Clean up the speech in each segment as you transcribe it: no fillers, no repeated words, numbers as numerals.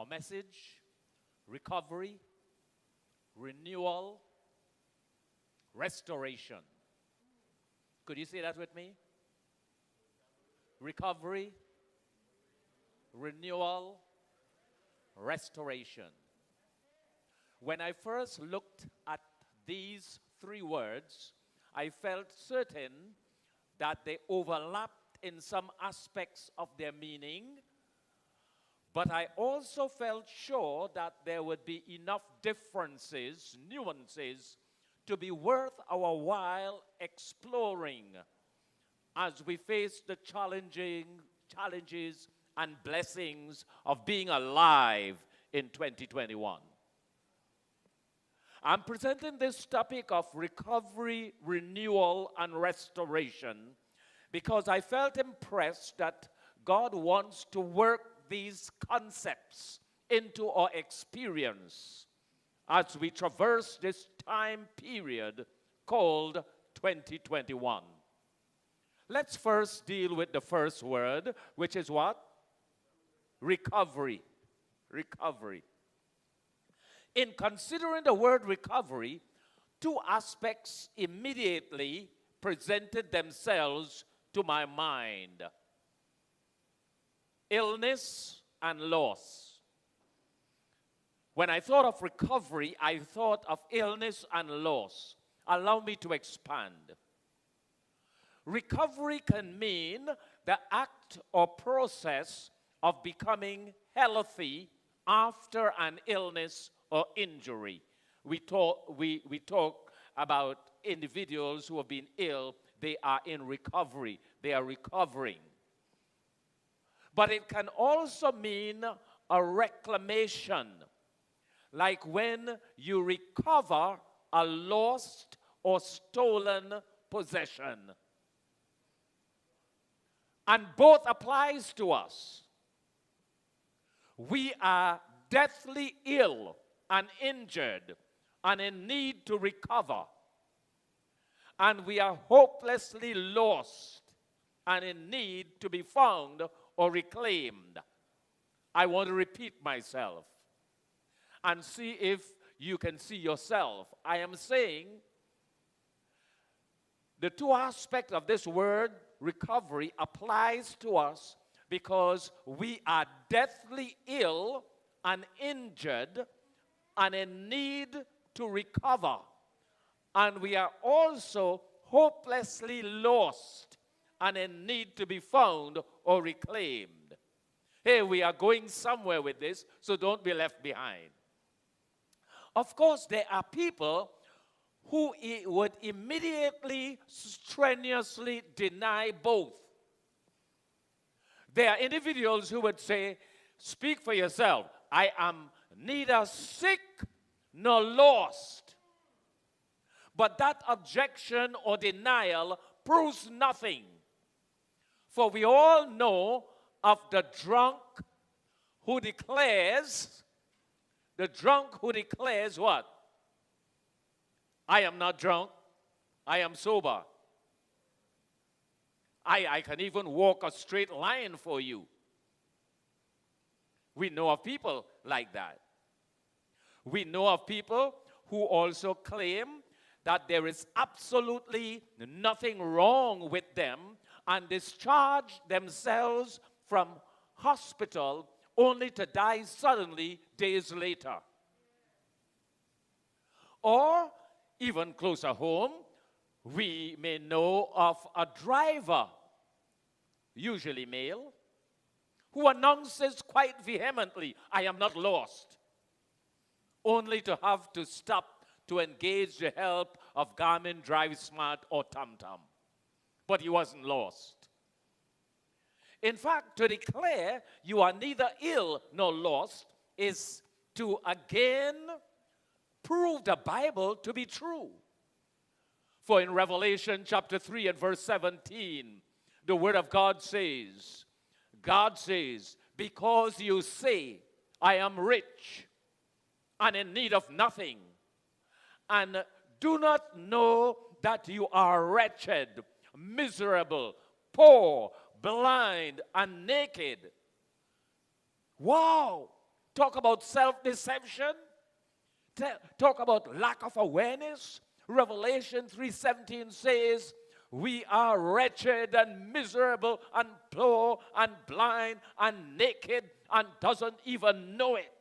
Our message: recovery, renewal, restoration. Could you say that with me? Recovery, renewal, restoration. When I first looked at these three words, I felt certain that they overlapped in some aspects of their meaning, but I also felt sure that there would be enough differences, nuances, to be worth our while exploring as we face the challenges and blessings of being alive in 2021. I'm presenting this topic of recovery, renewal, and restoration because I felt impressed that God wants to work these concepts into our experience as we traverse this time period called 2021. Let's first deal with the first word, which is what? Recovery. Recovery. In considering the word recovery, two aspects immediately presented themselves to my mind: illness and loss. When I thought of recovery, I thought of illness and loss. Allow me to expand. Recovery can mean the act or process of becoming healthy after an illness or injury. We talk about individuals who have been ill. They are in recovery. They are recovering. But it can also mean a reclamation, like when you recover a lost or stolen possession. And both applies to us. We are deathly ill and injured and in need to recover. And we are hopelessly lost and in need to be found or reclaimed. I want to repeat myself and see if you can see yourself. I am saying the two aspects of this word recovery applies to us because we are deathly ill and injured and in need to recover. And we are also hopelessly lost and in need to be found or reclaimed. Hey, we are going somewhere with this, so don't be left behind. Of course, there are people who would immediately, strenuously deny both. There are individuals who would say, speak for yourself. I am neither sick nor lost. But that objection or denial proves nothing. For we all know of the drunk who declares what? I am not drunk, I am sober. I can even walk a straight line for you. We know of people like that. We know of people who also claim that there is absolutely nothing wrong with them and discharge themselves from hospital only to die suddenly days later. Or, even closer home, we may know of a driver, usually male, who announces quite vehemently, I am not lost, only to have to stop to engage the help of Garmin Drive Smart or TomTom. But he wasn't lost. In fact, to declare you are neither ill nor lost is to again prove the Bible to be true. For in Revelation chapter 3 and verse 17, the word of God says, because you say, I am rich and in need of nothing, and do not know that you are wretched, miserable, poor, blind, and naked. Wow! talk about self-deception, talk about lack of awareness. Revelation 3:17 says, we are wretched and miserable and poor and blind and naked and doesn't even know it.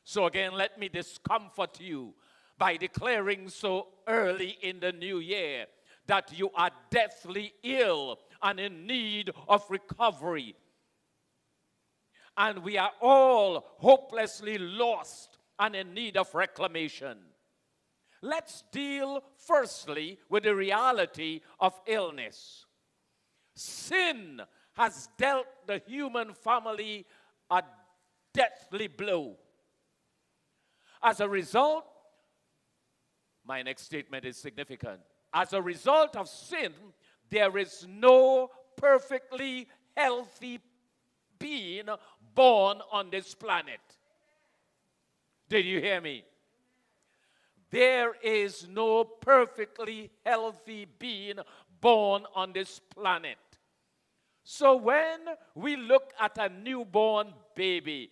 So again, let me discomfort you by declaring so early in the new year that you are deathly ill and in need of recovery. And we are all hopelessly lost and in need of reclamation. Let's deal firstly with the reality of illness. Sin has dealt the human family a deathly blow. As a result, my next statement is significant. As a result of sin, there is no perfectly healthy being born on this planet. Did you hear me? There is no perfectly healthy being born on this planet. So when we look at a newborn baby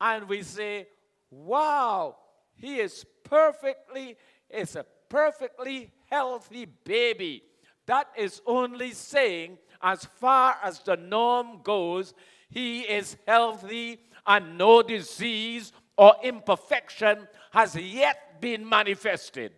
and we say, wow, he is a perfectly healthy baby, that is only saying, as far as the norm goes, he is healthy and no disease or imperfection has yet been manifested.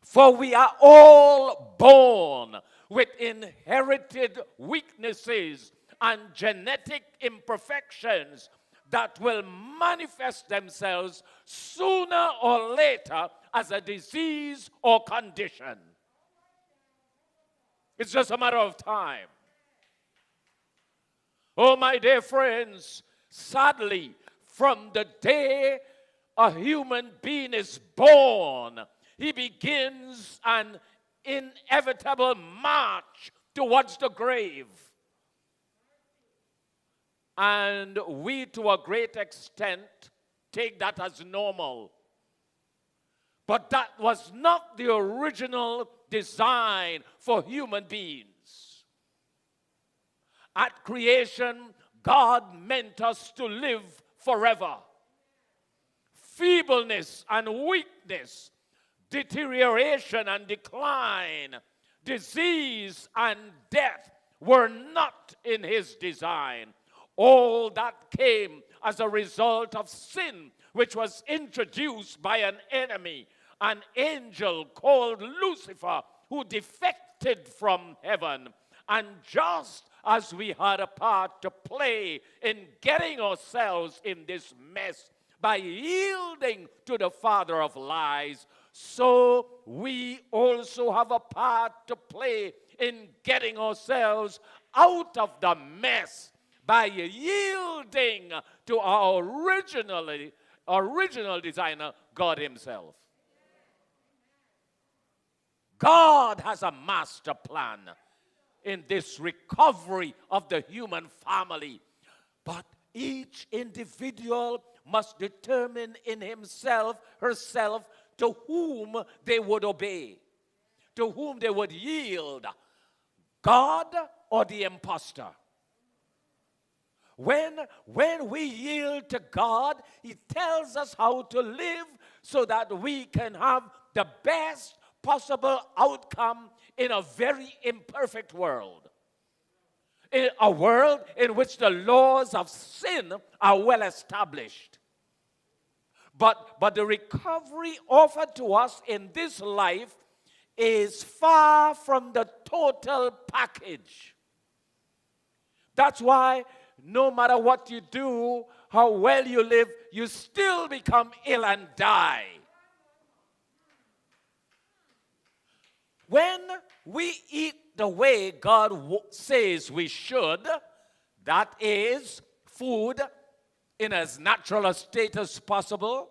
For we are all born with inherited weaknesses and genetic imperfections that will manifest themselves sooner or later as a disease or condition. It's just a matter of time. Oh, my dear friends, sadly, from the day a human being is born, he begins an inevitable march towards the grave. And we, to a great extent, take that as normal. But that was not the original design for human beings. At creation, God meant us to live forever. Feebleness and weakness, deterioration and decline, disease and death were not in his design. All that came as a result of sin, which was introduced by an enemy, an angel called Lucifer, who defected from heaven. And just as we had a part to play in getting ourselves in this mess by yielding to the father of lies, so we also have a part to play in getting ourselves out of the mess by yielding to our original designer, God himself. God has a master plan in this recovery of the human family. But each individual must determine in himself, herself, to whom they would obey, to whom they would yield, God or the impostor. When we yield to God, he tells us how to live so that we can have the best possible outcome in a very imperfect world. In a world in which the laws of sin are well established. But the recovery offered to us in this life is far from the total package. That's why no matter what you do, how well you live, you still become ill and die. When we eat the way God says we should, that is, food in as natural a state as possible,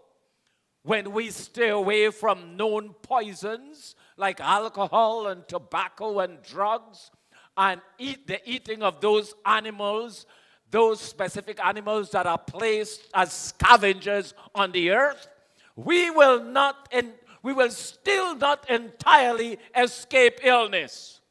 when we stay away from known poisons like alcohol and tobacco and drugs, and eat the eating of those animals, those specific animals that are placed as scavengers on the earth, we will still not entirely escape illness.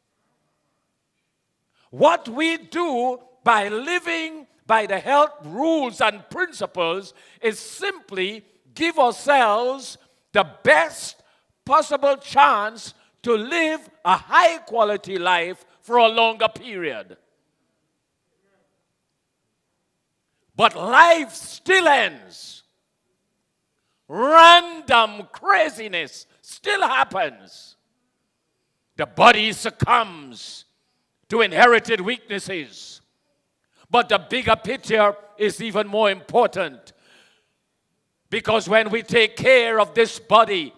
What we do by living by the health rules and principles is simply give ourselves the best possible chance to live a high quality life for a longer period. But life still ends. Random craziness still happens. The body succumbs to inherited weaknesses. But the bigger picture is even more important. Because when we take care of this body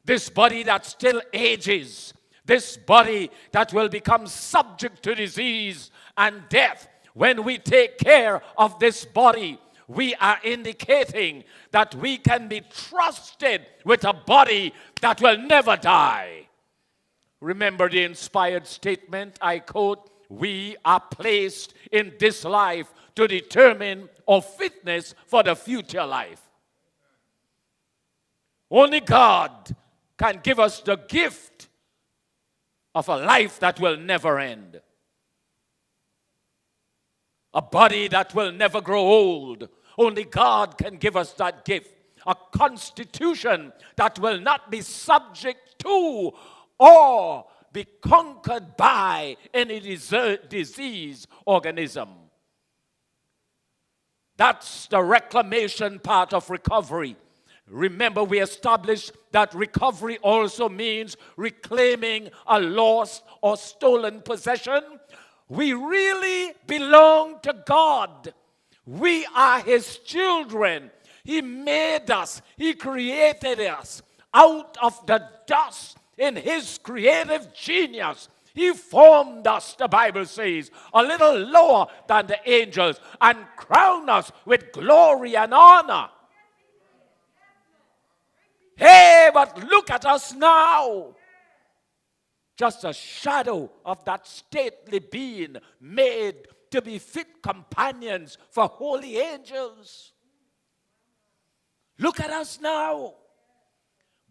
that still ages, this body that will become subject to disease and death, when we take care of this body, we are indicating that we can be trusted with a body that will never die. Remember the inspired statement, I quote, "We are placed in this life to determine our fitness for the future life." Only God can give us the gift of a life that will never end. A body that will never grow old. Only God can give us that gift. A constitution that will not be subject to or be conquered by any disease organism. That's the reclamation part of recovery. Remember, we established that recovery also means reclaiming a lost or stolen possession. We really belong to God. We are His children. He made us. He created us out of the dust in His creative genius. He formed us, the Bible says, a little lower than the angels and crowned us with glory and honor. Hey, but look at us now. Just a shadow of that stately being made to be fit companions for holy angels. Look at us now.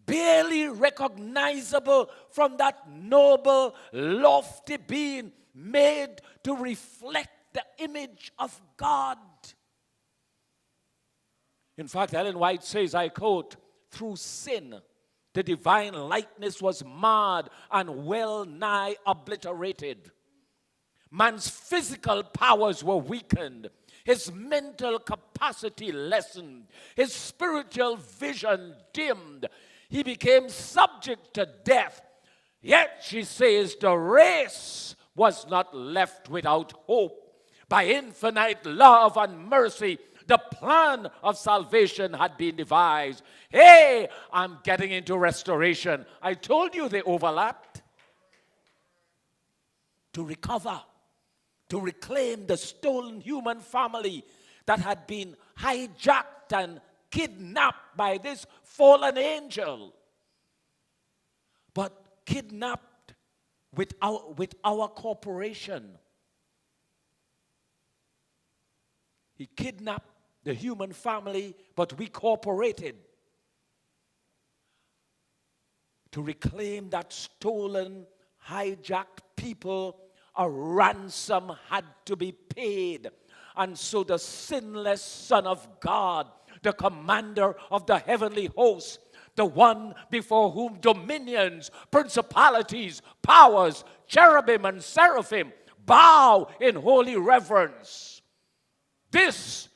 Barely recognizable from that noble, lofty being made to reflect the image of God. In fact, Ellen White says, I quote, "Through sin, the divine likeness was marred and well nigh obliterated. Man's physical powers were weakened, his mental capacity lessened, his spiritual vision dimmed. He became subject to death. Yet, she says, the race was not left without hope. By infinite love and mercy, the plan of salvation had been devised." Hey, I'm getting into restoration. I told you they overlapped. To recover, to reclaim the stolen human family that had been hijacked and kidnapped by this fallen angel. But kidnapped with our cooperation. He kidnapped the human family, but we cooperated to reclaim that stolen, hijacked people. A ransom had to be paid. And so the sinless Son of God, the commander of the heavenly hosts, the one before whom dominions, principalities, powers, cherubim and seraphim bow in holy reverence. This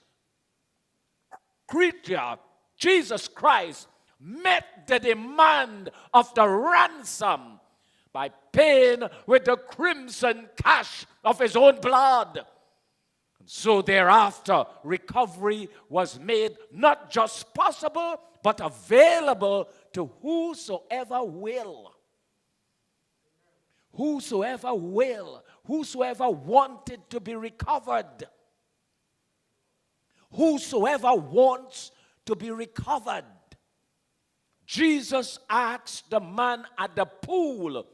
creature, Jesus Christ, met the demand of the ransom by paying with the crimson cash of his own blood. And so thereafter, recovery was made not just possible, but available to whosoever will. Whosoever will. Whosoever wanted to be recovered. Whosoever wants to be recovered. Jesus asked the man at the pool,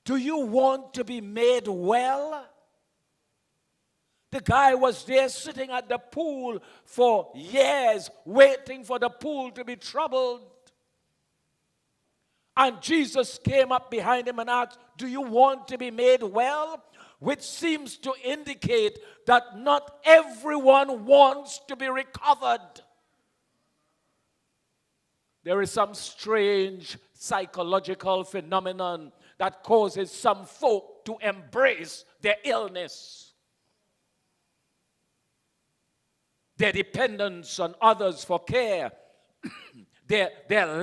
"Do you want to be made well?" The guy was there sitting at the pool for years, waiting for the pool to be troubled. And Jesus came up behind him and asked, "Do you want to be made well?" which seems to indicate that not everyone wants to be recovered. There is some strange psychological phenomenon that causes some folk to embrace their illness, their dependence on others for care, their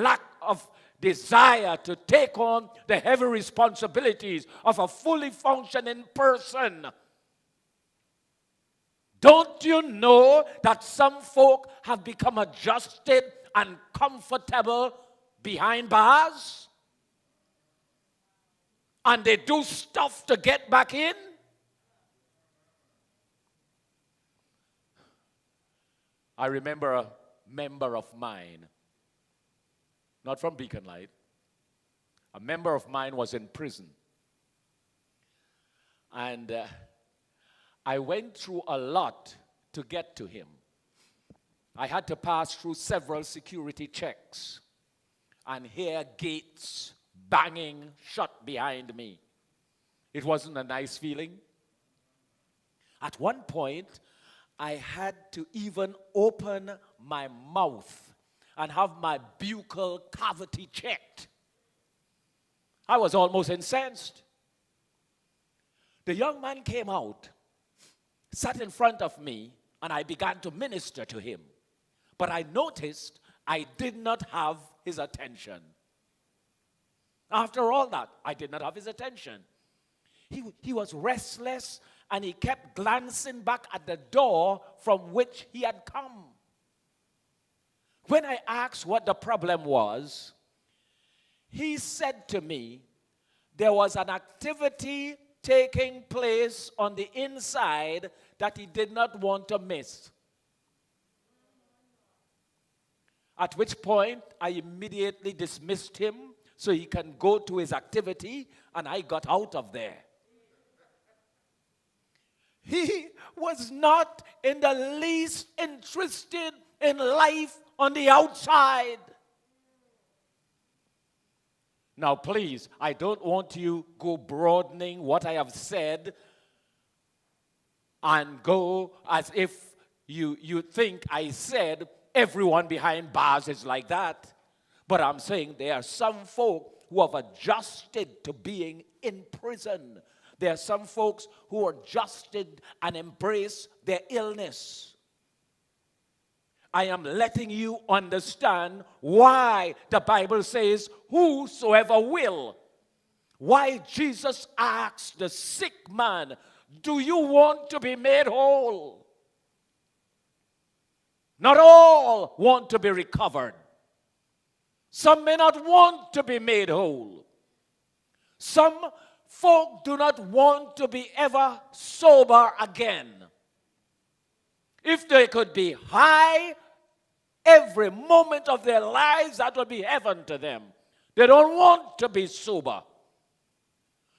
lack of desire to take on the heavy responsibilities of a fully functioning person. Don't you know that some folk have become adjusted and comfortable behind bars? And they do stuff to get back in? I remember a member of mine, not from Beacon Light, a member of mine was in prison. And I went through a lot to get to him. I had to pass through several security checks and hear gates banging shut behind me. It wasn't a nice feeling. At one point, I had to even open my mouth and have my buccal cavity checked. I was almost incensed. The young man came out, sat in front of me, and I began to minister to him. But I noticed I did not have his attention. After all that, I did not have his attention. He was restless, and he kept glancing back at the door from which he had come. When I asked what the problem was, he said to me, there was an activity taking place on the inside that he did not want to miss. At which point, I immediately dismissed him so he can go to his activity, and I got out of there. He was not in the least interested in life on the outside. Now, please, I don't want you go broadening what I have said and go as if you think I said everyone behind bars is like that. But I'm saying there are some folk who have adjusted to being in prison. There are some folks who are adjusted and embrace their illness. I am letting you understand why the Bible says, whosoever will. Why Jesus asked the sick man, do you want to be made whole? Not all want to be recovered. Some may not want to be made whole. Some folk do not want to be ever sober again. If they could be high every moment of their lives, that would be heaven to them. They don't want to be sober.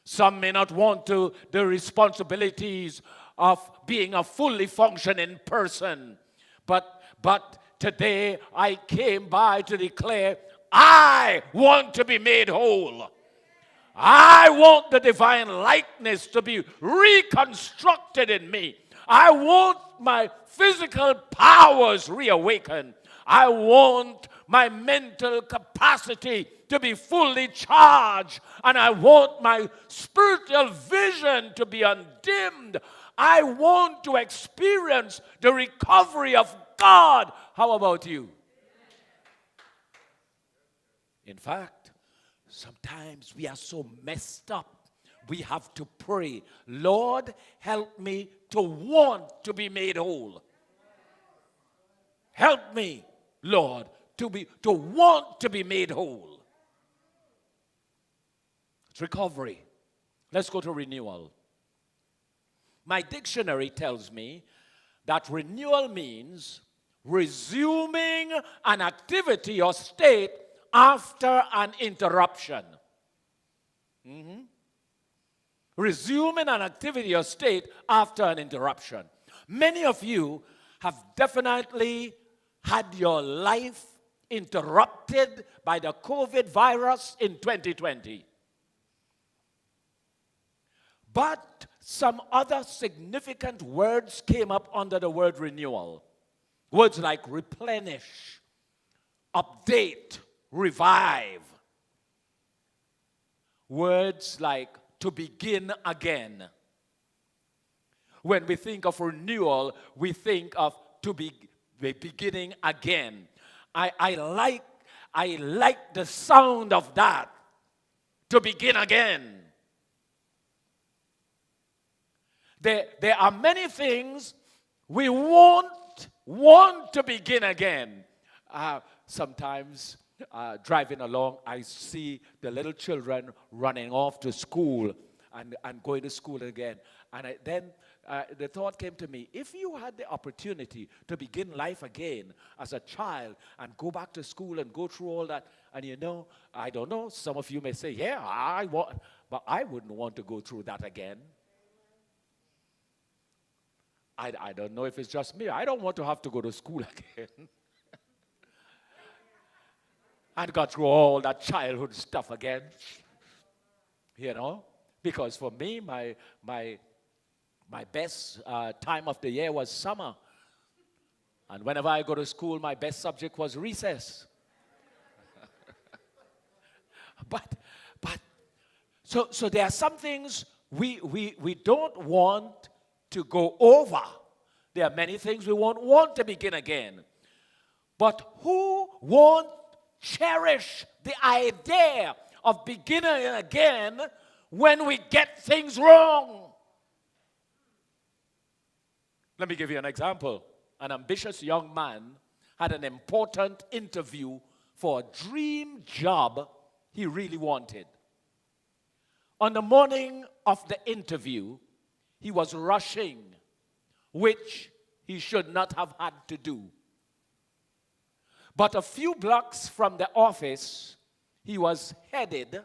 Some may not want to the responsibilities of being a fully functioning person. But today I came by to declare, I want to be made whole. I want the divine likeness to be reconstructed in me. I want my physical powers reawakened. I want my mental capacity to be fully charged. And I want my spiritual vision to be undimmed. I want to experience the recovery of God. How about you? In fact, sometimes we are so messed up. We have to pray, Lord, help me to want to be made whole. Help me, Lord, to want to be made whole. It's recovery. Let's go to renewal. My dictionary tells me that renewal means resuming an activity or state after an interruption. Resuming an activity or state after an interruption. Many of you have definitely had your life interrupted by the COVID virus in 2020. But some other significant words came up under the word renewal. Words like replenish, update, revive. Words like to begin again. When we think of renewal, we think of to be beginning again. I like the sound of that. To begin again. There are many things we won't want to begin again. Sometimes driving along, I see the little children running off to school and going to school again. And then the thought came to me, if you had the opportunity to begin life again as a child and go back to school and go through all that, and I don't know, some of you may say, yeah, I want, but I wouldn't want to go through that again. I don't know if it's just me. I don't want to have to go to school again. And go through all that childhood stuff again. Because for me, my best time of the year was summer. And whenever I go to school, my best subject was recess. So there are some things we don't want to go over. There are many things we won't want to begin again. But who won't cherish the idea of beginning again when we get things wrong? Let me give you an example. An ambitious young man had an important interview for a dream job he really wanted. On the morning of the interview, he was rushing, which he should not have had to do. But a few blocks from the office he was headed,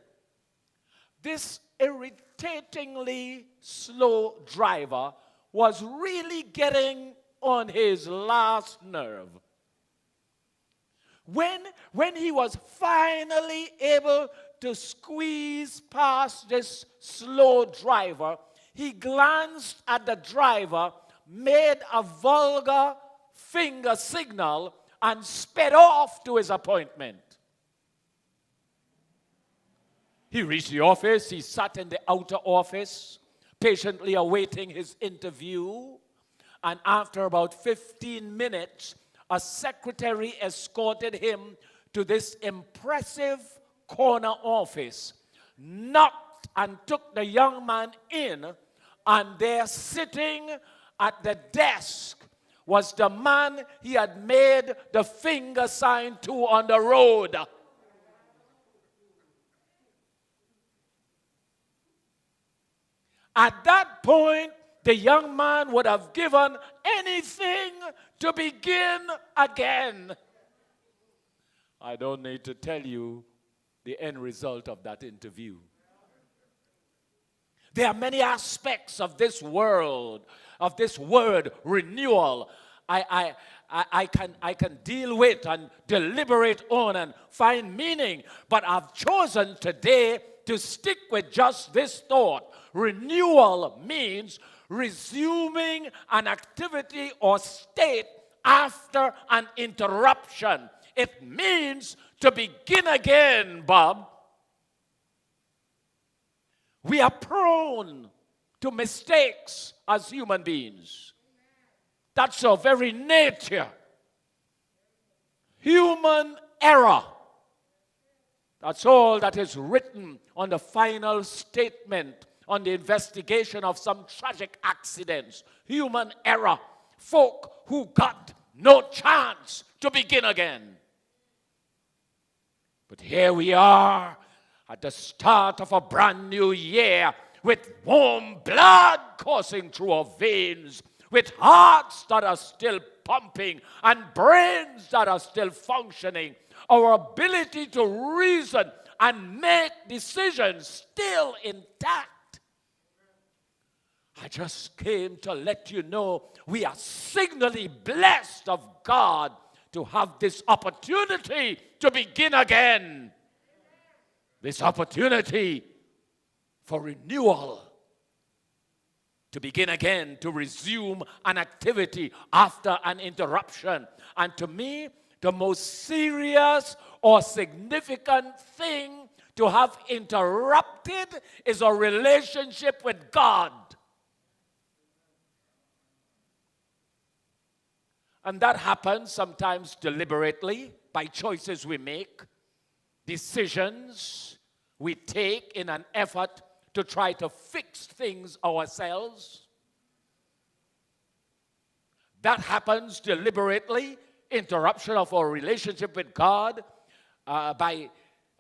this irritatingly slow driver was really getting on his last nerve. When he was finally able to squeeze past this slow driver, he glanced at the driver, made a vulgar finger signal, and sped off to his appointment. He reached the office. He sat in the outer office, patiently awaiting his interview. And after about 15 minutes, a secretary escorted him to this impressive corner office, knocked and took the young man in, and there sitting at the desk was the man he had made the finger sign to on the road. At that point, the young man would have given anything to begin again. I don't need to tell you the end result of that interview. There are many aspects of this world, of this word, renewal, I can deal with and deliberate on and find meaning. But I've chosen today to stick with just this thought. Renewal means resuming an activity or state after an interruption. It means to begin again, Bob. We are prone to mistakes as human beings. That's our very nature. Human error. That's all that is written on the final statement on the investigation of some tragic accidents. Human error. Folk who got no chance to begin again. But here we are at the start of a brand new year with warm blood coursing through our veins, with hearts that are still pumping and brains that are still functioning, our ability to reason and make decisions still intact. I just came to let you know we are signally blessed of God to have this opportunity to begin again. This opportunity for renewal. to begin again, to resume an activity after an interruption. And to me, the most serious or significant thing to have interrupted is a relationship with God. And that happens sometimes deliberately by choices we make, decisions we take in an effort to try to fix things ourselves. That happens deliberately, interruption of our relationship with God by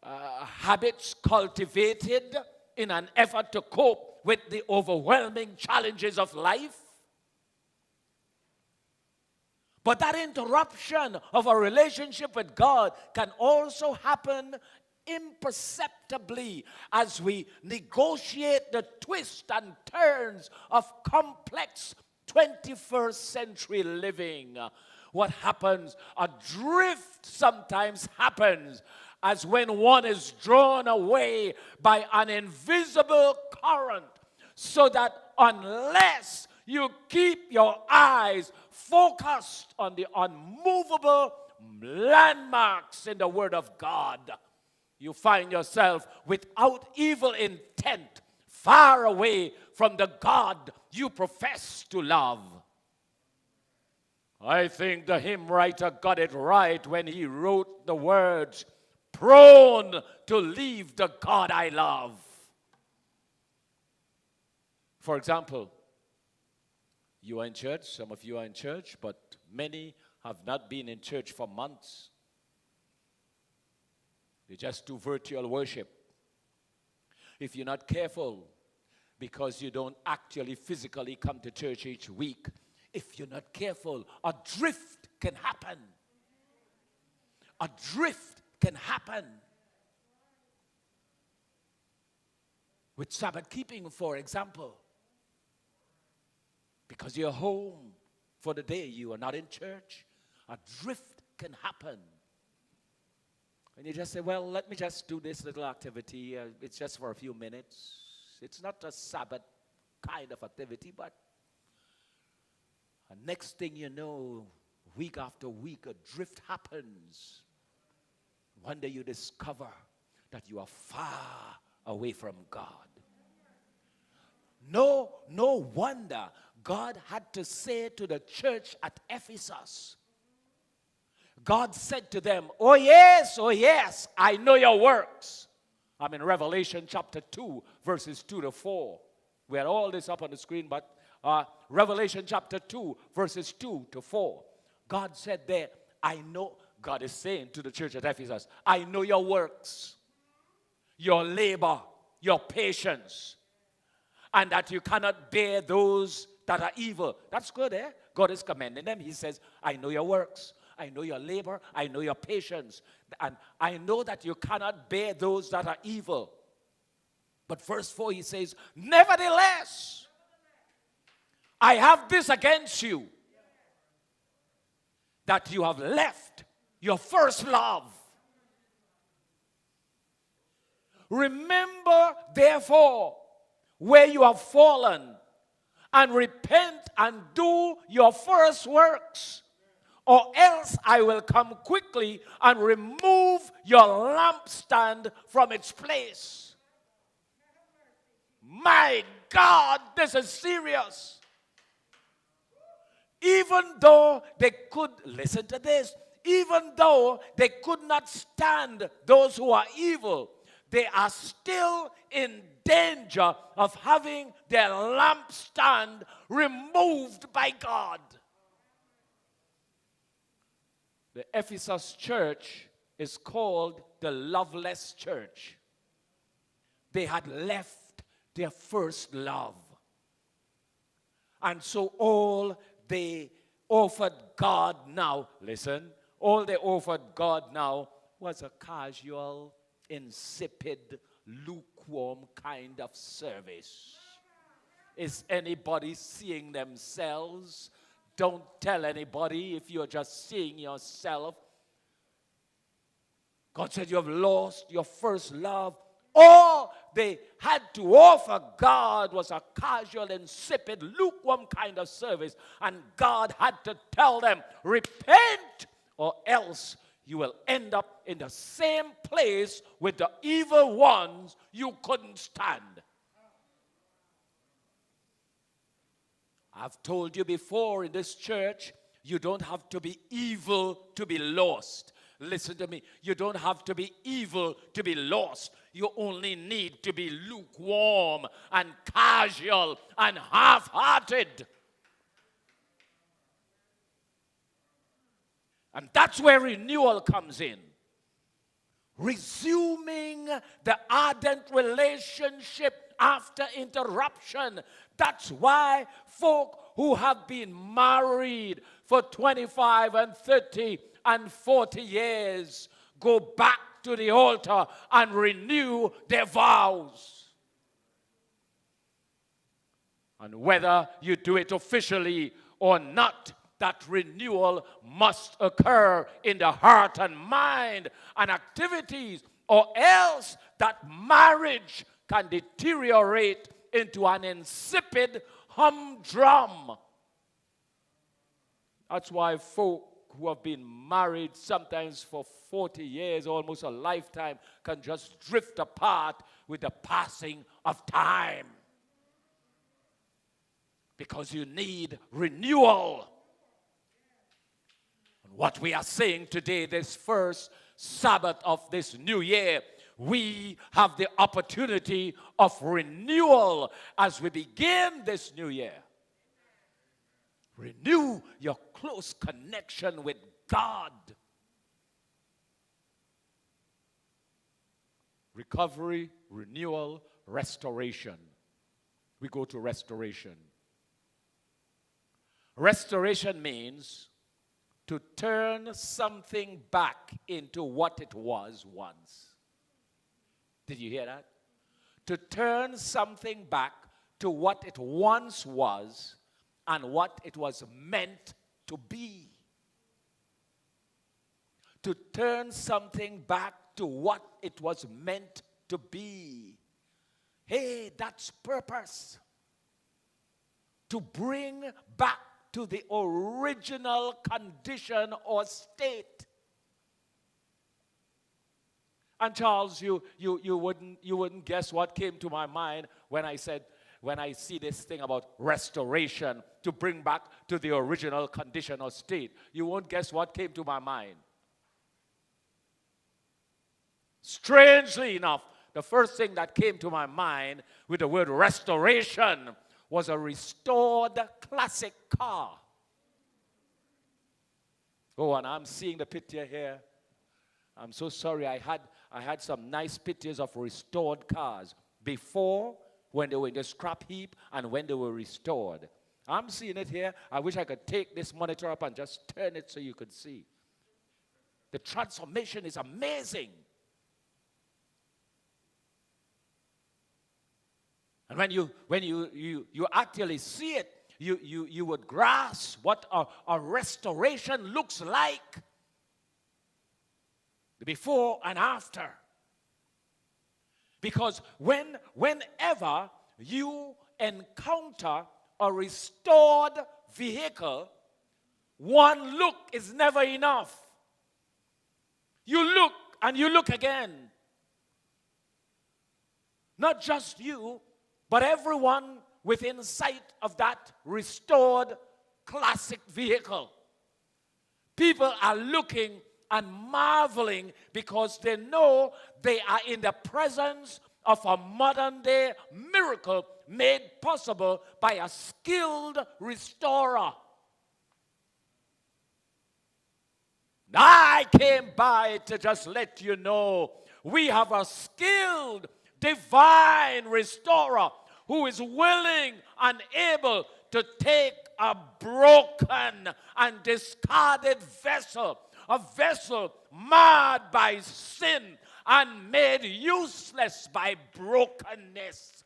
habits cultivated in an effort to cope with the overwhelming challenges of life. But that interruption of a relationship with God can also happen imperceptibly as we negotiate the twists and turns of complex 21st century living. What happens? A drift sometimes happens as when one is drawn away by an invisible current, so that unless you keep your eyes focused on the unmovable landmarks in the Word of God, you find yourself without evil intent, far away from the God you profess to love. I think the hymn writer got it right when he wrote the words, "Prone to leave the God I love." For example, you are in church, some of you are in church, but many have not been in church for months. They just do virtual worship. If you're not careful, because you don't actually physically come to church each week, if you're not careful, a drift can happen. A drift can happen. With Sabbath keeping, for example. Because you're home for the day, you are not in church, a drift can happen. And you just say, well, let me just do this little activity. It's just for a few minutes. It's not a Sabbath kind of activity, but next thing you know, week after week, a drift happens. One day you discover that you are far away from God. No wonder God had to say to the church at Ephesus, God said to them, oh yes, I know your works. I'm in Revelation chapter 2, verses 2 to 4. We had all this up on the screen, but Revelation chapter 2, verses 2 to 4. God said there, I know, God is saying to the church at Ephesus, I know your works, your labor, your patience, and that you cannot bear those that are evil. That's good, eh? God is commending them. He says, I know your works. I know your labor. I know your patience. And I know that you cannot bear those that are evil. But verse 4, he says, nevertheless, I have this against you, that you have left your first love. Remember, therefore, where you have fallen, and repent and do your first works, or else I will come quickly and remove your lampstand from its place. My God, this is serious. Even though they could, listen to this, even though they could not stand those who are evil, they are still in danger of having their lampstand removed by God. The Ephesus church is called the loveless church. They had left their first love. And so all they offered God now, listen, all they offered God now was a casual, insipid, lukewarm kind of service. Is anybody seeing themselves? Don't tell anybody if you're just seeing yourself. God said you have lost your first love. All they had to offer God was a casual, insipid, lukewarm kind of service. And God had to tell them, repent, or else you will end up in the same place with the evil ones you couldn't stand. I've told you before in this church, you don't have to be evil to be lost. Listen to me. You don't have to be evil to be lost. You only need to be lukewarm and casual and half-hearted. And that's where renewal comes in. Resuming the ardent relationship after interruption. That's why folk who have been married for 25 and 30 and 40 years go back to the altar and renew their vows. And whether you do it officially or not, that renewal must occur in the heart and mind and activities, or else that marriage can deteriorate into an insipid humdrum. That's why folk who have been married sometimes for 40 years, almost a lifetime, can just drift apart with the passing of time. Because you need renewal. And what we are saying today, this first Sabbath of this new year, we have the opportunity of renewal as we begin this new year. Renew your close connection with God. Recovery, renewal, restoration. We go to restoration. Restoration means to turn something back into what it was once. Did you hear that? To turn something back to what it once was and what it was meant to be. To turn something back to what it was meant to be. Hey, that's purpose. To bring back to the original condition or state. And Charles, you wouldn't guess what came to my mind when I see this thing about restoration, to bring back to the original condition or state. You won't guess what came to my mind. Strangely enough, the first thing that came to my mind with the word restoration was a restored classic car. Oh, and I'm seeing the picture here. I'm so sorry. I had some nice pictures of restored cars before, when they were in the scrap heap, and when they were restored. I'm seeing it here. I wish I could take this monitor up and just turn it so you could see. The transformation is amazing. And when you actually see it, you would grasp what a restoration looks like. The before and after. Because whenever you encounter a restored vehicle, one look is never enough. You look and you look again. Not just you, but everyone within sight of that restored classic vehicle. People are looking and marveling because they know they are in the presence of a modern-day miracle made possible by a skilled restorer. I came by to just let you know we have a skilled divine restorer who is willing and able to take a broken and discarded vessel, a vessel marred by sin and made useless by brokenness.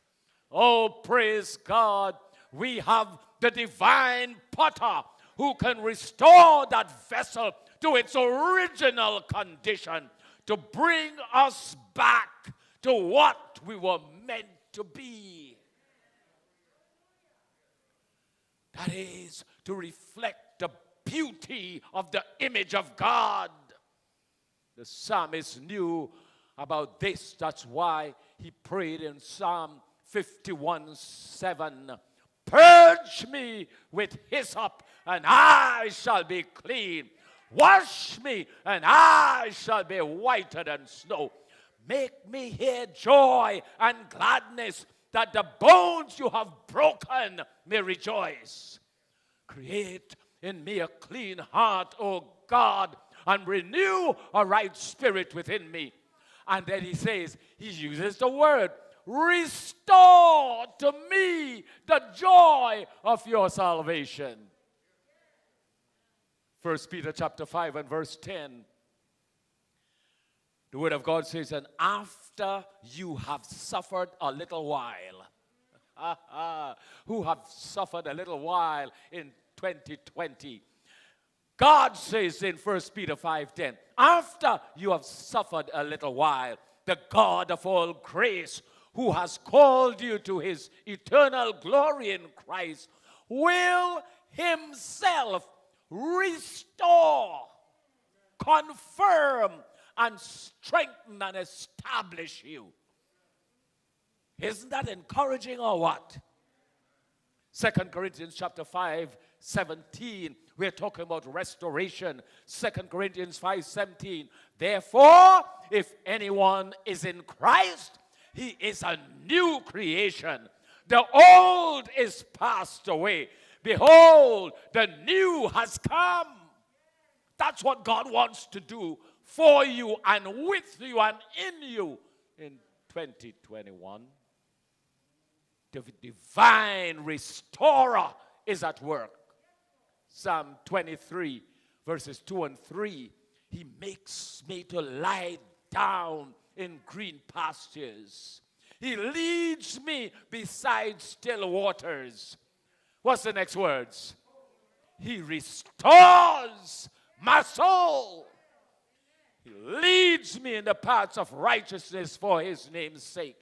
Oh, praise God. We have the divine potter who can restore that vessel to its original condition, to bring us back to what we were meant to be. That is to reflect the beauty of the image of God. The psalmist knew about this. That's why he prayed in Psalm 51:7. Purge me with hyssop, and I shall be clean. Wash me, and I shall be whiter than snow. Make me hear joy and gladness, that the bones you have broken may rejoice. Create in me a clean heart, O God, and renew a right spirit within me. And then he says, he uses the word, restore to me the joy of your salvation. 1 Peter chapter 5 and verse 10. The word of God says, and after you have suffered a little while, who have suffered a little while in 2020, God says in 1 Peter 5:10, after you have suffered a little while, the God of all grace, who has called you to his eternal glory in Christ, will himself restore, confirm, and strengthen and establish you. Isn't that encouraging or what? 2 Corinthians chapter 5:17, we're talking about restoration. 2 Corinthians 5:17, therefore, if anyone is in Christ, he is a new creation. The old is passed away. Behold, the new has come. That's what God wants to do for you and with you and in you in 2021. The divine restorer is at work. Psalm 23 verses 2 and 3. He makes me to lie down in green pastures. He leads me beside still waters. What's the next words? He restores my soul. He leads me in the paths of righteousness for his name's sake.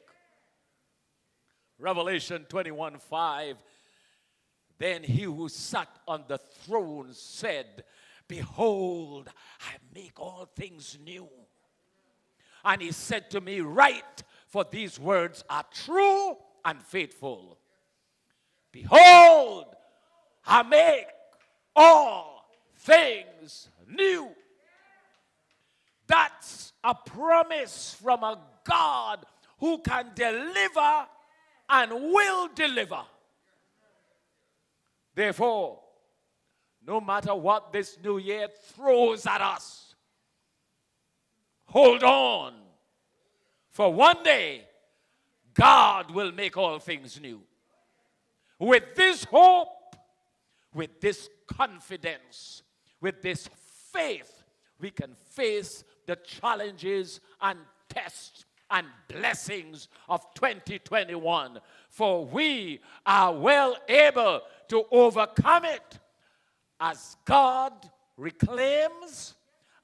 Revelation 21:5. Then he who sat on the throne said, behold, I make all things new. And he said to me, write, for these words are true and faithful. Behold, I make all things new. That's a promise from a God who can deliver and will deliver. Therefore, no matter what this new year throws at us, hold on. For one day, God will make all things new. With this hope, with this confidence, with this faith, we can face the challenges and tests and blessings of 2021. For we are well able to overcome it as God reclaims,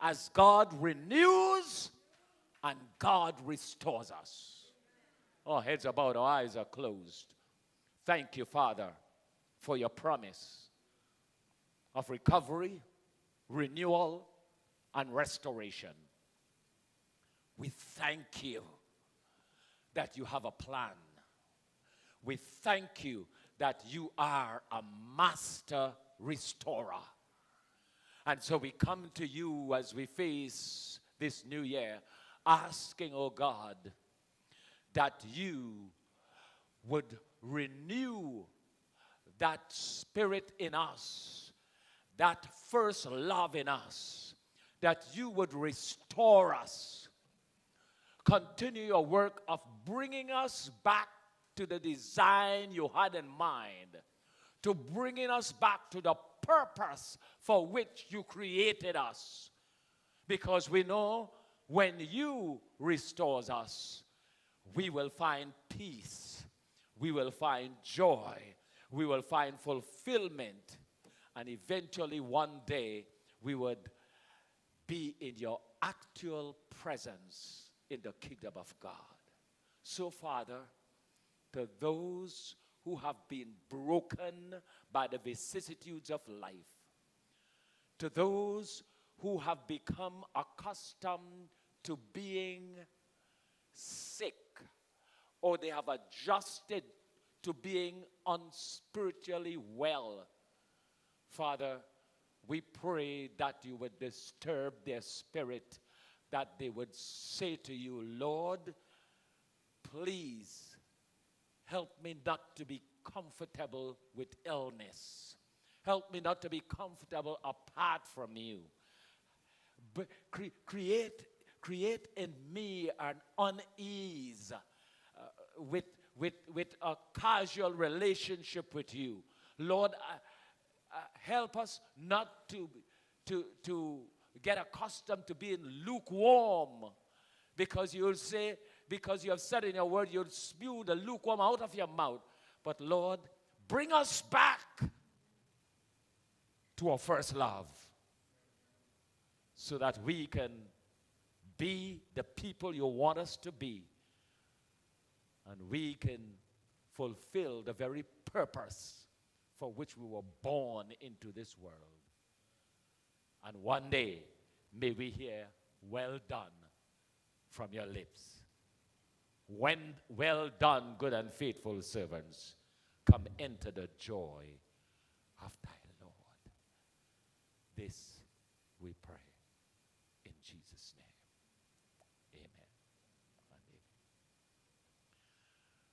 as God renews, and God restores us. Our heads are bowed, our eyes are closed. Thank you, Father, for your promise of recovery, renewal, and restoration. We thank you that you have a plan. We thank you that you are a master restorer. And so we come to you as we face this new year, asking, oh God, that you would renew that spirit in us, that first love in us, that you would restore us. Continue your work of bringing us back to the design you had in mind, to bringing us back to the purpose for which you created us. Because we know when you restore us, we will find peace, we will find joy, we will find fulfillment, and eventually one day we would be in your actual presence in the kingdom of God. So, Father, to those who have been broken by the vicissitudes of life, to those who have become accustomed to being sick, or they have adjusted to being unspiritually well, Father, we pray that you would disturb their spirit, that they would say to you, Lord, please help me not to be comfortable with illness. Help me not to be comfortable apart from you. But create in me an unease with a casual relationship with you. Lord, help us not to get accustomed to being lukewarm, because you'll say, because you have said in your word, you'll spew the lukewarm out of your mouth. But Lord, bring us back to our first love, so that we can be the people you want us to be, and we can fulfill the very purpose for which we were born into this world. And one day, may we hear, well done, from your lips. When well done, good and faithful servants, come enter the joy of thy Lord. This we pray in Jesus' name. Amen.